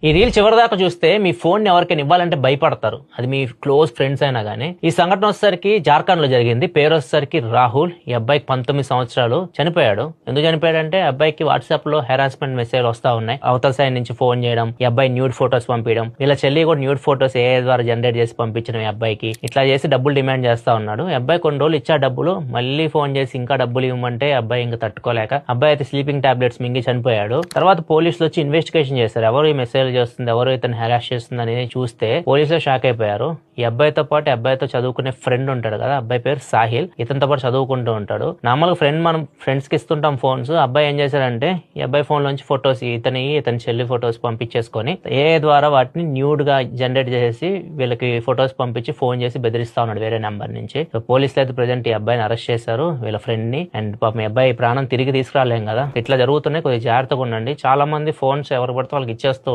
ఈ రీల్ చివరిదాకా చూస్తే మీ ఫోన్ ఎవరికైనా ఇవ్వాలంటే భయపడతారు, అది మీ క్లోజ్ ఫ్రెండ్స్ అయినా గానీ. ఈ సంఘటన వచ్చేసరికి జార్ఖండ్ లో జరిగింది. పేరు వచ్చేసరికి రాహుల్. ఈ అబ్బాయికి 19 సంవత్సరాలు. చనిపోయాడు. ఎందుకు చనిపోయాడంటే అబ్బాయికి వాట్సాప్ లో హెరాస్మెంట్ మెసేజ్ వస్తా ఉన్నాయి. అవతల సైడ్ నుంచి ఫోన్ చేయడం, ఈ అబ్బాయి న్యూడ్ ఫొటోస్ పంపించడం, వీళ్ళ చెల్లి కూడా న్యూడ్ ఫొటోస్ ఏ ద్వారా జనరేట్ చేసి పంపించడం ఈ అబ్బాయికి. ఇట్లా చేసి డబ్బులు డిమాండ్ చేస్తా ఉన్నాడు. ఈ అబ్బాయి కొన్ని రోజులు ఇచ్చా డబ్బులు, మళ్ళీ ఫోన్ చేసి ఇంకా డబ్బులు ఇవ్వమంటే అబ్బాయి ఇంకా తట్టుకోలేక అబ్బాయి అయితే స్లీపింగ్ టాబ్లెట్స్ మింగి చనిపోయాడు. తర్వాత పోలీసులు వచ్చి ఇన్వెస్టిగేషన్ చేశారు. ఎవరు ఈ మెసేజ్ చేస్తుంది, ఎవరు ఇతను హెరాస్ చేస్తుంది అనేది చూస్తే పోలీసులు షాక్ అయిపోయారు. ఈ అబ్బాయితో పాటు అబ్బాయితో చదువుకునే ఫ్రెండ్ ఉంటాడు కదా, అబ్బాయి పేరు సాహిల్. ఇతనితో పాటు చదువుకుంటూ ఉంటాడు. నార్మల్ మనం ఫ్రెండ్స్ కి ఇస్తుంటాం ఫోన్స్. అబ్బాయి ఏం చేశాడంటే ఈ అబ్బాయి ఫోన్ లోంచి ఫొటోస్, ఇతని చెల్లి ఫొటోస్ పంపించేసుకొని ఏ ద్వారా వాటిని న్యూడ్ గా జనరేట్ చేసి వీళ్ళకి ఫొటోస్ పంపించి ఫోన్ చేసి బెదిరిస్తా ఉన్నాడు వేరే నెంబర్ నుంచి. సో పోలీసులు అయితే ప్రెజెంట్ ఈ అబ్బాయిని అరెస్ట్ చేశారు, వీళ్ళ ఫ్రెండ్ ని. అండ్ పాపం ఈ అబ్బాయి ప్రాణం తిరిగి తీసుకురాలేం కదా. ఇట్లా జరుగుతున్నాయి, కొద్దిగా జాగ్రత్తగా ఉండండి. చాలా మంది ఫోన్స్ ఎవరు పడితే వాళ్ళకి ఇచ్చేస్తూ